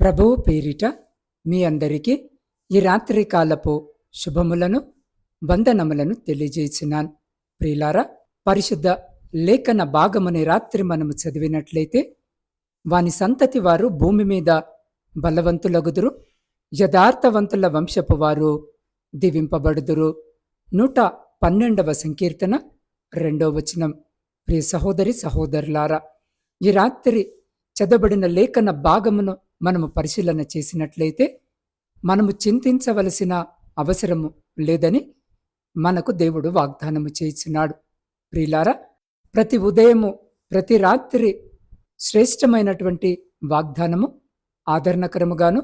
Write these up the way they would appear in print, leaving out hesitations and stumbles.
ప్రభువు పేరిట మీ అందరికీ ఈ రాత్రి కాలపు శుభములను వందనములను తెలియజేసినాను. ప్రియులారా, పరిశుద్ధ లేఖన భాగముని రాత్రి మనము చదివినట్లయితే, వాని సంతతి వారు భూమి మీద బలవంతులగుదురు, యథార్థవంతుల వంశపు వారు దీవింపబడుదురు. 112వ సంకీర్తన 2వ వచనం. ప్రియ సహోదరి సహోదరులారా, ఈ రాత్రి చదవబడిన లేఖన భాగమును మనము పరిశీలన చేసినట్లయితే మనము చింతించవలసిన అవసరము లేదని మనకు దేవుడు వాగ్దానము చేస్తున్నాడు. ప్రియులారా, ప్రతి ఉదయము ప్రతి రాత్రి శ్రేష్టమైనటువంటి వాగ్దానము ఆదరణకరముగాను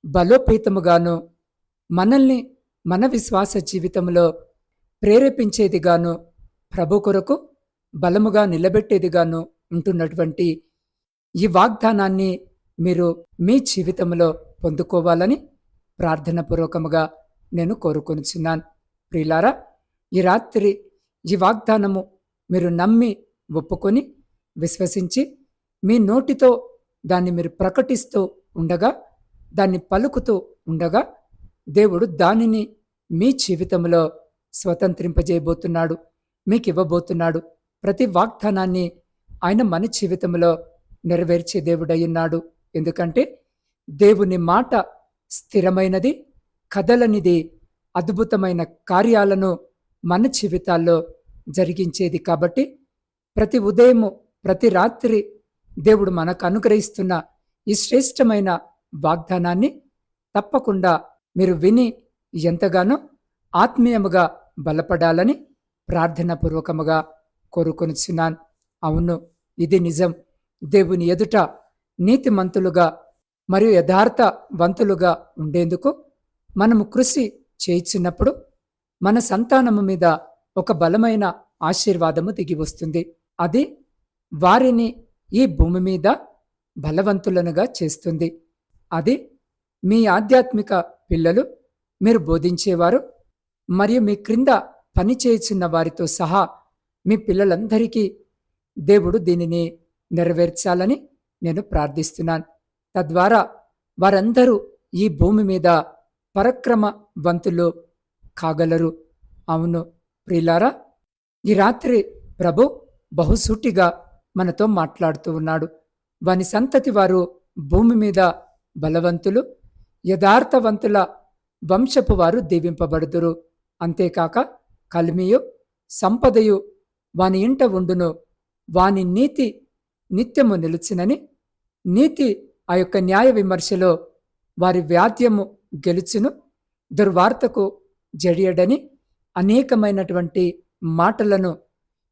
బలోపేతముగాను మనల్ని మన విశ్వాస జీవితంలో ప్రేరేపించేదిగాను ప్రభు కొరకు బలముగా నిలబెట్టేదిగాను ఉంటున్నటువంటి ఈ వాగ్దానాన్ని మీరు మీ జీవితంలో పొందుకోవాలని ప్రార్థనాపూర్వకముగా నేను కోరుకొనుచున్నాను. ప్రియులారా, ఈ రాత్రి ఈ వాగ్దానము మీరు నమ్మి ఒప్పుకొని విశ్వసించి మీ నోటితో దాన్ని మీరు ప్రకటిస్తూ ఉండగా, దాన్ని పలుకుతూ ఉండగా, దేవుడు దానిని మీ జీవితంలో స్వతంత్రింపజేయబోతున్నాడు, మీకు ఇవ్వబోతున్నాడు. ప్రతి వాగ్దానాన్ని ఆయన మన జీవితంలో నెరవేర్చే దేవుడయ్యున్నాడు. ఎందుకంటే దేవుని మాట స్థిరమైనది, కదలనిది, అద్భుతమైన కార్యాలను మన జీవితాల్లో జరిగించేది. కాబట్టి ప్రతి ఉదయము ప్రతి రాత్రి దేవుడు మనకు అనుగ్రహిస్తున్న ఈ శ్రేష్టమైన వాగ్దానాన్ని తప్పకుండా మీరు విని ఎంతగానో ఆత్మీయముగా బలపడాలని ప్రార్థనాపూర్వకముగా కోరుకొనిచున్నాను. అవును, ఇది నిజం. దేవుని ఎదుట నీతిమంతులుగా మరియు యథార్థవంతులుగా ఉండేందుకు మనము కృషి చేయించినప్పుడు మన సంతానము మీద ఒక బలమైన ఆశీర్వాదము దిగి వస్తుంది. అది వారిని ఈ భూమి మీద బలవంతులనుగా చేస్తుంది. అది మీ ఆధ్యాత్మిక పిల్లలు, మీరు బోధించేవారు మరియు మీ క్రింద పనిచేయుచున్న వారితో సహా మీ పిల్లలందరికీ దేవుడు దీనిని నెరవేర్చాలని నేను ప్రార్థిస్తున్నాను. తద్వారా వారందరూ ఈ భూమి మీద పరక్రమవంతులు కాగలరు. అవును ప్రియులారా, ఈ రాత్రి ప్రభు బహుసూటిగా మనతో మాట్లాడుతూ ఉన్నాడు. వాని సంతతి వారు భూమి మీద బలవంతులు, యథార్థవంతుల వంశపు వారు దీవింపబడుదురు. అంతేకాక కలిమియు సంపదయు వాని ఇంట ఉండును, వాని నీతి నిత్యము నిలుచునని, నీతి ఆ యొక్క న్యాయ విమర్శలో వారి వ్యాధ్యము గెలుచును, దుర్వార్తకు జడియడని అనేకమైనటువంటి మాటలను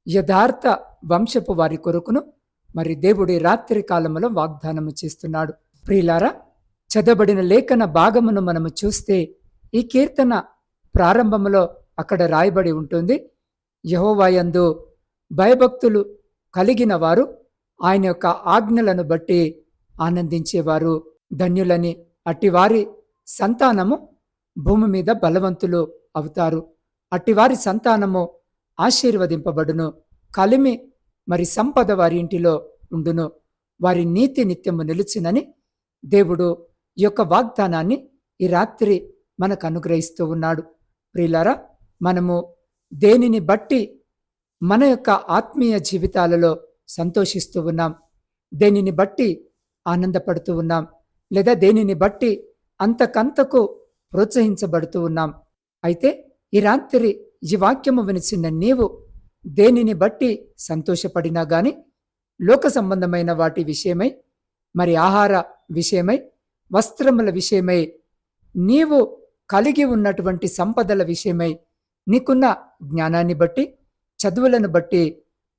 యథార్థ వంశపు వారి కొరకును మరి దేవుడి రాత్రి కాలములో వాగ్దానము చేస్తున్నాడు. ప్రియులారా, చదవబడిన లేఖన భాగమును మనము చూస్తే ఈ కీర్తన ప్రారంభములో అక్కడ రాయబడి ఉంటుంది, యెహోవాయందు భయభక్తులు కలిగిన వారు ఆయన యొక్క ఆజ్ఞలను బట్టి ఆనందించేవారు ధన్యులని. అట్టివారి సంతానము భూమి మీద బలవంతులు అవుతారు. అట్టివారి సంతానము ఆశీర్వదింపబడును. కలిమి మరి సంపద వారి ఇంటిలో ఉండును, వారి నీతి నిత్యము నిలుచునని దేవుడు ఈ యొక్క వాగ్దానాన్ని ఈ రాత్రి మనకు అనుగ్రహిస్తూ ఉన్నాడు. ప్రియులారా, మనము దేనిని బట్టి మన యొక్క ఆత్మీయ జీవితాలలో సంతోషిస్తూ ఉన్నాం, దేనిని బట్టి ఆనందపడుతూ ఉన్నాం, లేదా దేనిని బట్టి అంతకంతకు ప్రోత్సహించబడుతూ ఉన్నాం. అయితే ఈ రాత్రి ఈ వాక్యము వినిచిన నీవు దేనిని బట్టి సంతోషపడినా గాని, లోక సంబంధమైన వాటి విషయమై, మరి ఆహార విషయమై, వస్త్రముల విషయమై, నీవు కలిగి ఉన్నటువంటి సంపదల విషయమై, నీకున్న జ్ఞానాన్ని బట్టి, చదువులను బట్టి,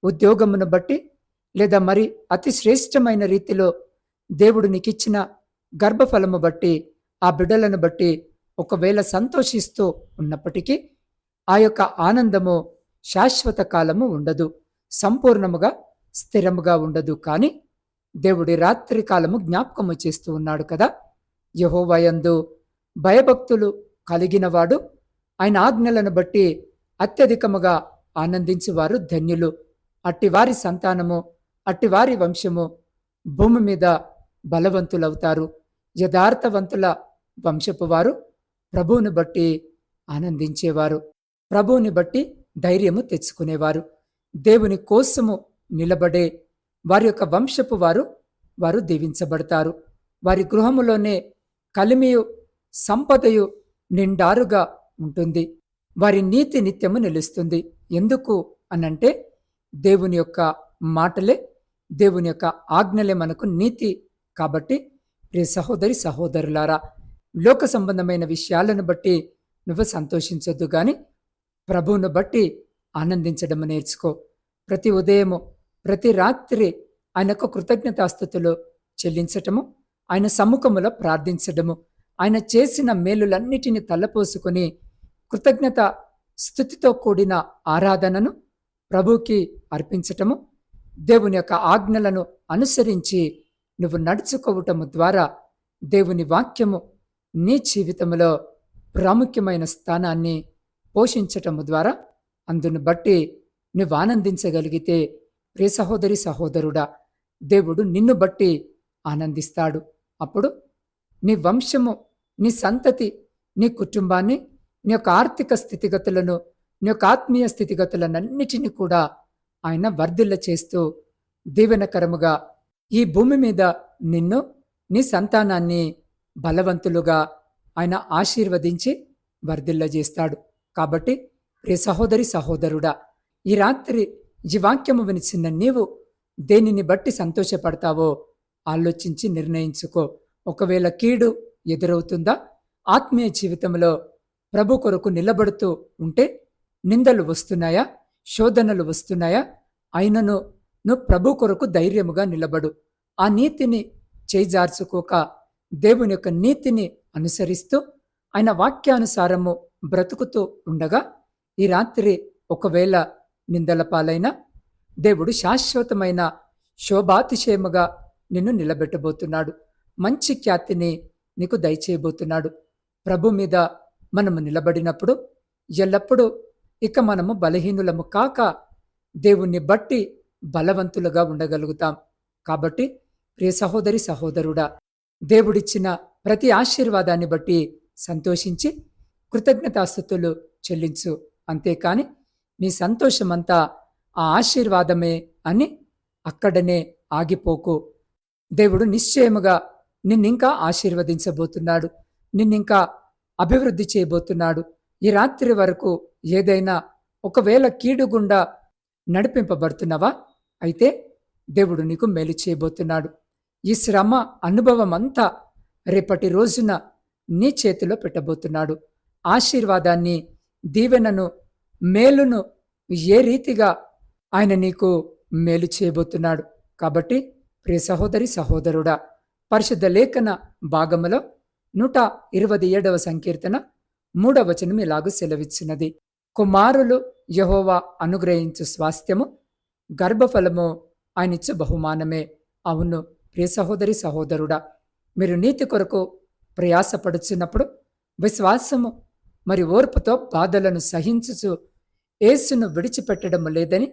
ఉద్యోగమును బట్టి, లేదా మరి అతి శ్రేష్టమైన రీతిలో దేవుడు నీకిచ్చిన గర్భఫలము బట్టి, ఆ బిడ్డలను బట్టి ఒకవేళ సంతోషిస్తూ ఉన్నప్పటికీ ఆ యొక్క ఆనందము శాశ్వత కాలము ఉండదు, సంపూర్ణముగా స్థిరముగా ఉండదు. కానీ దేవుడి రాత్రి కాలము జ్ఞాపకము చేస్తూ ఉన్నాడు కదా, యెహోవాయందు భయభక్తులు కలిగినవాడు ఆయన ఆజ్ఞలను బట్టి అత్యధికముగా ఆనందించువారు ధన్యులు. అట్టివారి సంతానము, అట్టివారి వంశము భూమి మీద బలవంతులవుతారు. యథార్థవంతుల వంశపు వారు ప్రభువుని బట్టి ఆనందించేవారు, ప్రభువుని బట్టి ధైర్యము తెచ్చుకునేవారు. దేవుని కోసము నిలబడే వారి యొక్క వంశపు వారు దీవించబడతారు. వారి గృహములోనే కలిమియు సంపదయు నిండారుగా ఉంటుంది. వారి నీతి నిత్యము నిలుస్తుంది. ఎందుకు అనంటే దేవుని యొక్క మాటలే, దేవుని యొక్క ఆజ్ఞలే మనకు నీతి. కాబట్టి ప్రియ సహోదరి సహోదరులారా, లోక సంబంధమైన విషయాలను బట్టి నువ్వు సంతోషించొద్దు, గాని ప్రభువును బట్టి ఆనందించడం నేర్చుకో. ప్రతి ఉదయము, ప్రతి రాత్రి ఆయనకు కృతజ్ఞతాస్తుతులు చెల్లించటము, ఆయన సమ్ముఖములో ప్రార్థించడము, ఆయన చేసిన మేలులన్నిటిని తలపోసుకొని కృతజ్ఞత స్తుతితో కూడిన ఆరాధనను ప్రభువుకి అర్పించటము, దేవుని యొక్క ఆజ్ఞలను అనుసరించి నువ్వు నడుచుకోవటము ద్వారా దేవుని వాక్యము నీ జీవితంలో ప్రాముఖ్యమైన స్థానాన్ని పోషించటము ద్వారా అందును బట్టి నువ్వు ఆనందించగలిగితే, ప్రియ సహోదరి సహోదరుడా, దేవుడు నిన్ను బట్టి ఆనందిస్తాడు. అప్పుడు నీ వంశము, నీ సంతతి, నీ కుటుంబాన్ని, నీ యొక్క ఆర్థిక స్థితిగతులను, నీ యొక్క ఆత్మీయ స్థితిగతులన్నిటినీ కూడా ఆయన వర్ధిల్ల చేస్తూ దీవెనకరముగా ఈ భూమి మీద నిన్ను, నీ సంతానాన్ని బలవంతులుగా ఆయన ఆశీర్వదించి వర్ధిల్లజేస్తాడు. కాబట్టి ప్రియ సహోదరి సహోదరుడా, ఈ రాత్రి ఈ వాక్యము వినిచిన నీవు దేనిని బట్టి సంతోషపడతావో ఆలోచించి నిర్ణయించుకో. ఒకవేళ కీడు ఎదురవుతుందా, ఆత్మీయ జీవితంలో ప్రభు కొరకు నిలబడుతూ ఉంటే నిందలు వస్తున్నాయా, శోధనలు వస్తున్నాయా, అయినను నువ్వు ప్రభు కొరకు ధైర్యముగా నిలబడు. ఆ నీతిని చేజార్చుకోక దేవుని యొక్క నీతిని అనుసరిస్తూ ఆయన వాక్యానుసారము బ్రతుకుతూ ఉండగా ఈ రాత్రి ఒకవేళ నిందల పాలైన దేవుడు శాశ్వతమైన శోభాతిశయముగా నిన్ను నిలబెట్టబోతున్నాడు. మంచి ఖ్యాతిని నీకు దయచేయబోతున్నాడు. ప్రభు మీద మనము నిలబడినప్పుడు ఎల్లప్పుడూ ఇక మనము బలహీనులము కాక దేవుణ్ణి బట్టి బలవంతులుగా ఉండగలుగుతాం. కాబట్టి ప్రియ సహోదరి సహోదరుడా, దేవుడిచ్చిన ప్రతి ఆశీర్వాదాన్ని బట్టి సంతోషించి కృతజ్ఞతాస్తుతులు చెల్లించు. అంతేకాని నీ సంతోషమంతా ఆ ఆశీర్వాదమే అని అక్కడనే ఆగిపోకు. దేవుడు నిశ్చయముగా నిన్నింకా ఆశీర్వదించబోతున్నాడు, నిన్నింకా అభివృద్ధి చేయబోతున్నాడు. ఈ రాత్రి వరకు ఏదైనా ఒకవేళ కీడు గుండా నడిపింపబడుతున్నావా, అయితే దేవుడు నీకు మేలు చేయబోతున్నాడు. ఈ శ్రమ అనుభవం అంతా రేపటి రోజున నీ చేతిలో పెట్టబోతున్నాడు. ఆశీర్వాదాన్ని, దీవెనను, మేలును ఏ రీతిగా ఆయన నీకు మేలు చేయబోతున్నాడు. కాబట్టి ప్రియ సహోదరి సహోదరుడా, పరిశుద్ధ లేఖన భాగములో 127వ సంకీర్తన 3వ వచనం ఇలాగూ సెలవిచ్చినది: కుమారులు యెహోవా అనుగ్రహించు స్వాస్థ్యము, గర్భఫలము ఆయనిచ్చు బహుమానమే. అవును ప్రియ సహోదరి సహోదరుడా, మీరు నీతి కొరకు ప్రయాసపడుచున్నప్పుడు విశ్వాసము మరి ఓర్పుతో బాధలను సహించుచు యేసును విడిచిపెట్టడం లేదని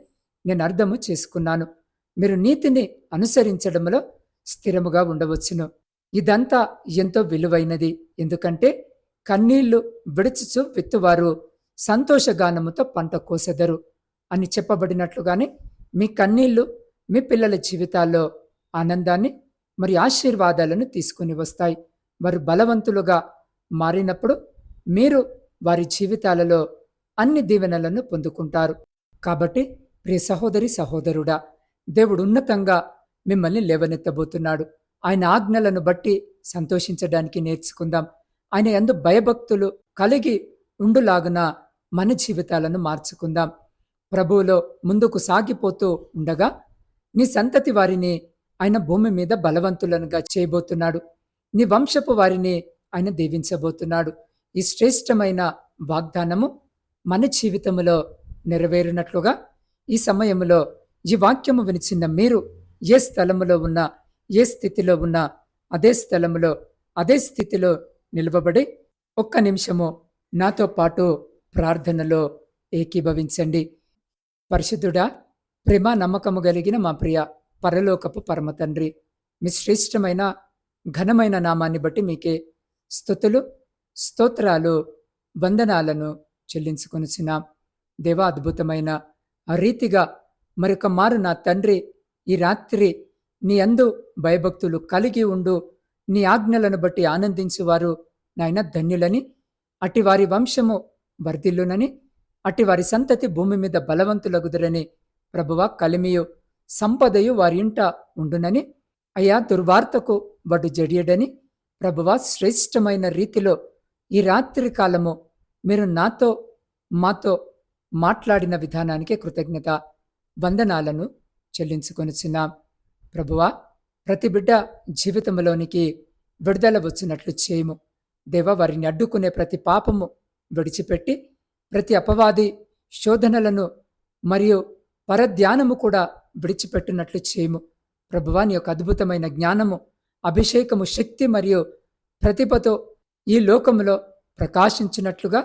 నేను అర్థము చేసుకున్నాను. మీరు నీతిని అనుసరించడంలో స్థిరముగా ఉండవచ్చును. ఇదంతా ఎంతో విలువైనది. ఎందుకంటే కన్నీళ్లు విడుచుచు విత్తువారు సంతోషగానముతో పంట కోసెదరు అని చెప్పబడినట్లుగానే మీ కన్నీళ్లు మీ పిల్లల జీవితాల్లో ఆనందాన్ని మరి ఆశీర్వాదాలను తీసుకుని వస్తాయి. వారు బలవంతులుగా మారినప్పుడు మీరు వారి జీవితాలలో అన్ని దీవెనలను పొందుకుంటారు. కాబట్టి ప్రియ సహోదరి సహోదరుడా, దేవుడు ఉన్నతంగా మిమ్మల్ని లేవనెత్తబోతున్నాడు. ఆయన ఆజ్ఞలను బట్టి సంతోషించడానికి నేర్చుకుందాం. ఆయన యందు భయభక్తులు కలిగి ఉండులాగున మన జీవితాలను మార్చుకుందాం. ప్రభువులో ముందుకు సాగిపోతూ ఉండగా నీ సంతతి వారిని ఆయన భూమి మీద బలవంతులనుగా చేయబోతున్నాడు. నీ వంశపు వారిని ఆయన దీవించబోతున్నాడు. ఈ శ్రేష్టమైన వాగ్దానము మన జీవితంలో నెరవేరినట్లుగా ఈ సమయంలో ఈ వాక్యము వినిచిన మీరు ఏ స్థలములో ఉన్నా, ఏ స్థితిలో ఉన్నా అదే స్థలములో అదే స్థితిలో నిలవబడి ఒక్క నిమిషము నాతో పాటు ప్రార్థనలో ఏకీభవించండి. పరిశుద్ధుడా, ప్రేమ నమ్మకము కలిగిన మా ప్రియ పరలోకపు పరమ తండ్రి, మీ శ్రేష్టమైన ఘనమైన నామాన్ని బట్టి మీకే స్తుతులు, స్తోత్రాలు, వందనాలను చెల్లించుకొనుచున్నాం. దేవా, అద్భుతమైన ఆ రీతిగా మరొక మారు నా తండ్రి ఈ రాత్రి నీ అందు భయభక్తులు కలిగి ఉండు, నీ ఆజ్ఞలను బట్టి ఆనందించువారు నాయన ధన్యులని, అటి వారి వంశము వర్ధిల్లునని, అటి వారి సంతతి భూమి మీద బలవంతులగుదురని, ప్రభువా కలిమియు సంపదయు వారి ఇంట ఉండునని, అయ్యా దుర్వార్తకు వడ్డు జడియడని, ప్రభువా శ్రేష్టమైన రీతిలో ఈ రాత్రి కాలము మీరు నాతో మాతో మాట్లాడిన విధానానికి కృతజ్ఞత వందనాలను చెల్లించుకొనుచున్నాం. ప్రభువా, ప్రతి బిడ్డ జీవితంలోనికి విడుదల వచ్చినట్లు చేయము. దేవ, వారిని అడ్డుకునే ప్రతి పాపము విడిచిపెట్టి ప్రతి అపవాది శోధనలను మరియు పరధ్యానము కూడా విడిచిపెట్టినట్లు చేయము. ప్రభువా, నీ యొక్క అద్భుతమైన జ్ఞానము, అభిషేకము, శక్తి మరియు ప్రతిభతో ఈ లోకములో ప్రకాశించినట్లుగా,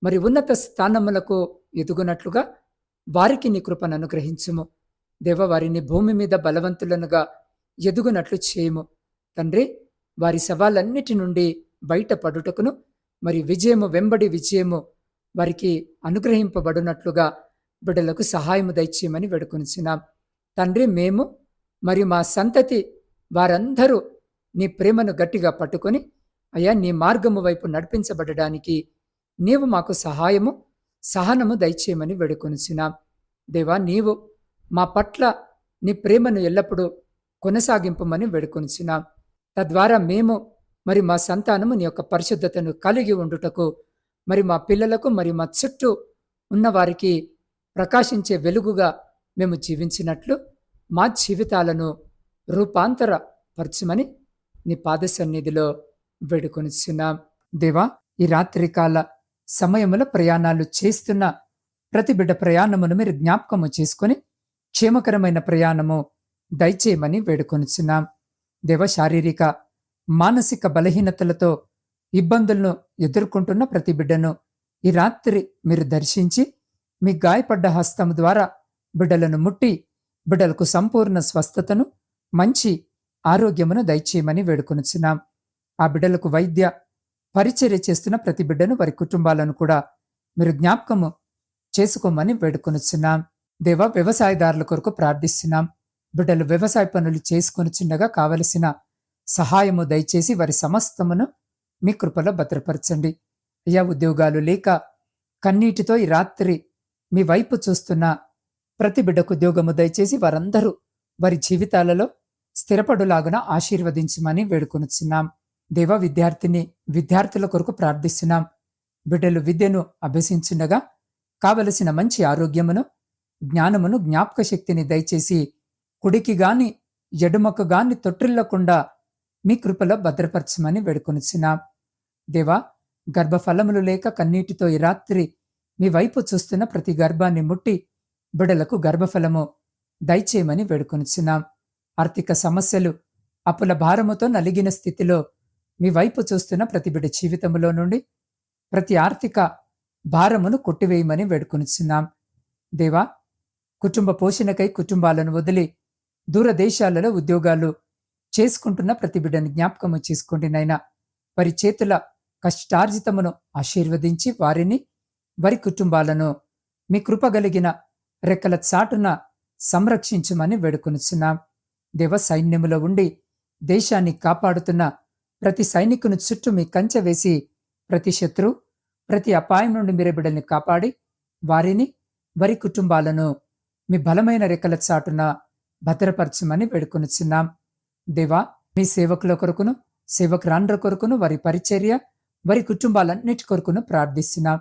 మరి ఉన్నత స్థానములకు ఎదుగునట్లుగా వారికి నీ కృపను అనుగ్రహించుము. దేవ, వారిని భూమి మీద బలవంతులనుగా ఎదుగునట్లు చేయము. తండ్రి, వారి సవాలన్నిటి నుండి బయటపడుటకును మరి విజయము వెంబడి విజయము వారికి అనుగ్రహింపబడినట్లుగా బిడ్డలకు సహాయము దయచేయమని వేడుకొనుచున్నాం. తండ్రి, మేము మరియు మా సంతతి వారందరూ నీ ప్రేమను గట్టిగా పట్టుకొని అయ్యా నీ మార్గము వైపు నడిపించబడడానికి నీవు మాకు సహాయము, సహనము దయచేయమని వేడుకొనుచున్నాం. దేవా, నీవు మా పట్ల నీ ప్రేమను ఎల్లప్పుడూ కొనసాగింపమని వేడుకొనుచున్నాం. తద్వారా మేము మరి మా సంతానము నీ యొక్క పరిశుద్ధతను కలిగి ఉండుటకు, మరి మా పిల్లలకు మరి మా చుట్టూ ఉన్నవారికి ప్రకాశించే వెలుగుగా మేము జీవించినట్లు మా జీవితాలను రూపాంతరపరచుమని నీ పాద సన్నిధిలో వేడుకొనిచున్నాం. దేవా, ఈ రాత్రికాల సమయములో ప్రయాణాలు చేస్తున్న ప్రతి బిడ్డ ప్రయాణమును మీరు జ్ఞాపకము చేసుకొని క్షేమకరమైన ప్రయాణము దయచేయమని వేడుకొనిచున్నాం. దేవ, శారీరక మానసిక బలహీనతలతో ఇబ్బందులను ఎదుర్కొంటున్న ప్రతి బిడ్డను ఈ రాత్రి మీరు దర్శించి మీ గాయపడ్డ హస్తము ద్వారా బిడ్డలను ముట్టి బిడ్డలకు సంపూర్ణ స్వస్థతను, మంచి ఆరోగ్యమును దయచేయమని వేడుకొనుచున్నాం. ఆ బిడ్డలకు వైద్య పరిచర్య చేస్తున్న ప్రతి బిడ్డను, వారి కుటుంబాలను కూడా మీరు జ్ఞాపకము చేసుకోమని వేడుకొనుచున్నాం. దేవ, వ్యవసాయదారుల కొరకు ప్రార్థిస్తున్నాం. బిడ్డలు వ్యవసాయ పనులు చేసుకొనిచుండగా కావలసిన సహాయము దయచేసి వారి సమస్తమును మీ కృపలో భద్రపరచండి. అయ్యా, ఉద్యోగాలు లేక కన్నీటితో ఈ రాత్రి మీ వైపు చూస్తున్న ప్రతి బిడ్డకు ఉద్యోగము దయచేసి వారందరూ వారి జీవితాలలో స్థిరపడులాగున ఆశీర్వదించమని వేడుకొనుచున్నాం. దేవ, విద్యార్థుల కొరకు ప్రార్థిస్తున్నాం. బిడ్డలు విద్యను అభ్యసించుండగా కావలసిన మంచి ఆరోగ్యమును, జ్ఞానమును, జ్ఞాపక శక్తిని దయచేసి కుడికి గాని ఎడుమకు గాని తొట్టిల్లకుండా మీ కృపలో భద్రపరచమని వేడుకొనుచున్నాం. దేవా, గర్భఫలములు లేక కన్నీటితో ఈ రాత్రి మీ వైపు చూస్తున్న ప్రతి గర్భాన్ని ముట్టి బిడ్డలకు గర్భఫలము దయచేయమని వేడుకొనుచున్నాం. ఆర్థిక సమస్యలు, అప్పుల భారముతో నలిగిన స్థితిలో మీ వైపు చూస్తున్న ప్రతి బిడ్డ జీవితంలో నుండి ప్రతి ఆర్థిక భారమును కొట్టివేయమని వేడుకొనుచున్నాం. దేవా, కుటుంబ పోషణకై కుటుంబాలను వదిలి దూరదేశాలలో ఉద్యోగాలు చేసుకుంటున్న ప్రతి బిడ్డని జ్ఞాపకము చేసుకోండి నైనా. వారి చేతుల కష్టార్జితమును ఆశీర్వదించి వారిని, వారి కుటుంబాలను మీ కృపగలిగిన రెక్కల చాటున సంరక్షించమని వేడుకొనుచున్నాం. దేవ, సైన్యములో ఉండి దేశాన్ని కాపాడుతున్న ప్రతి సైనికుని చుట్టూ మీ కంచె వేసి ప్రతి శత్రు, ప్రతి అపాయం నుండి మీరే బిడ్డల్ని కాపాడి వారిని, వారి కుటుంబాలను మీ బలమైన రెక్కల చాటున భద్రపరచమని వేడుకొనుచున్నాం. దేవా, మీ సేవకుల కొరకును, సేవకురాండ్ర కొరకును, వారి పరిచర్య, వారి కుటుంబాలన్నిటి కొరకును ప్రార్థిస్తున్నాం.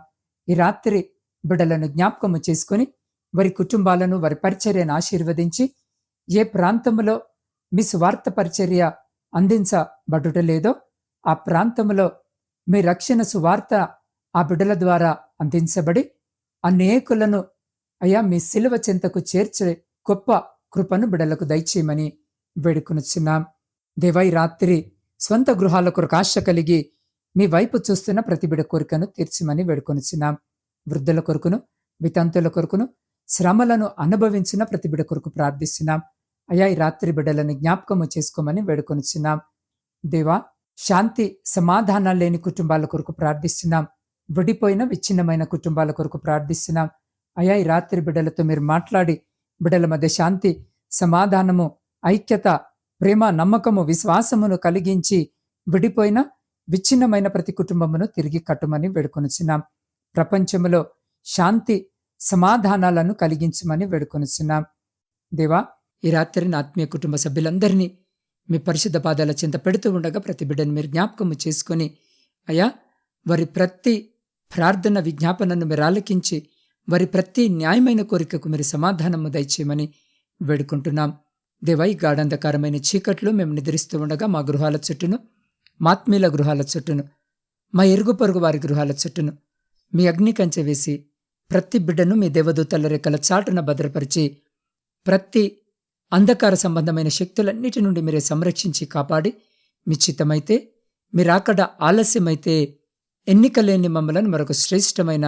ఈ రాత్రి బిడ్డలను జ్ఞాపకము చేసుకుని వారి కుటుంబాలను, వారి పరిచర్యను ఆశీర్వదించి ఏ ప్రాంతములో మీ సువార్త పరిచర్య అందించబడుటలేదో ఆ ప్రాంతములో మీ రక్షణ సువార్త ఆ బిడ్డల ద్వారా అందించబడి అనేకులను అయ్యా మీ సిలువ చెంతకు చేర్చే గొప్ప కృపను బిడ్డలకు దయచేయమని వేడుకొనుచున్నాం. దేవా, ఈ రాత్రి స్వంత గృహాల కొరకు ఆశ కలిగి మీ వైపు చూస్తున్న ప్రతి బిడ్డ కోరికను తీర్చమని వేడుకొనుచున్నాం. వృద్ధుల కొరకును, వితంతుల కొరకును, శ్రమలను అనుభవించిన ప్రతి బిడ్డ కొరకు ప్రార్థిస్తున్నాం. అయ్యా, ఈ రాత్రి బిడ్డలను జ్ఞాపకము చేసుకోమని వేడుకొనుచున్నాం. దేవా, శాంతి సమాధానాలు లేని కుటుంబాల కొరకు ప్రార్థిస్తున్నాం. విడిపోయిన విచ్ఛిన్నమైన కుటుంబాల కొరకు ప్రార్థిస్తున్నాం. అయా, ఈ రాత్రి బిడ్డలతో మీరు మాట్లాడి బిడ్డల మధ్య శాంతి, సమాధానము, ఐక్యత, ప్రేమ, నమ్మకము, విశ్వాసమును కలిగించి విడిపోయిన విచ్ఛిన్నమైన ప్రతి కుటుంబమును తిరిగి కట్టుమని వేడుకొనుచున్నాం. ప్రపంచములో శాంతి సమాధానాలను కలిగించమని వేడుకొనుచున్నాం. దేవా, ఈ రాత్రి నా ఆత్మీయ కుటుంబ సభ్యులందరినీ మీ పరిశుద్ధ పాదాల చింత పెడుతూ ఉండగా ప్రతి బిడ్డను మీరు జ్ఞాపకము చేసుకొని అయ్యా, వారి ప్రతి ప్రార్థన విజ్ఞాపనను మీరు ఆలకించి వారి ప్రతి న్యాయమైన కోరికకు మీరు సమాధానము దయచేయమని వేడుకుంటున్నాం. దేవా, ఈ గాఢంధకారమైన చీకట్లో మేము నిద్రిస్తూ ఉండగా మా గృహాల చుట్టూను, మా ఆత్మీయుల గృహాల చుట్టూను, మా ఇరుగు పొరుగు వారి గృహాల చుట్టూను మీ అగ్ని కంచె వేసి ప్రతి బిడ్డను మీ దేవదూతల రెక్కల చాటున భద్రపరిచి ప్రతి అంధకార సంబంధమైన శక్తులన్నిటి నుండి మీరే సంరక్షించి కాపాడి మీ చిత్తమైతే, మీరాకడ ఆలస్యమైతే ఎన్నికలేని మమ్మలను మరొక శ్రేష్టమైన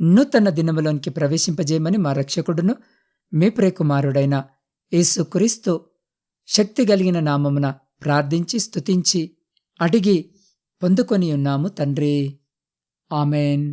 నూతన దినములోనికి ప్రవేశింపజేయమని మా రక్షకుడును మీ ప్రియకుమారుడైన యేసుక్రీస్తు శక్తి కలిగిన నామమున ప్రార్థించి స్తుతించి అడిగి పొందుకొని ఉన్నాము తండ్రి. ఆమెన్.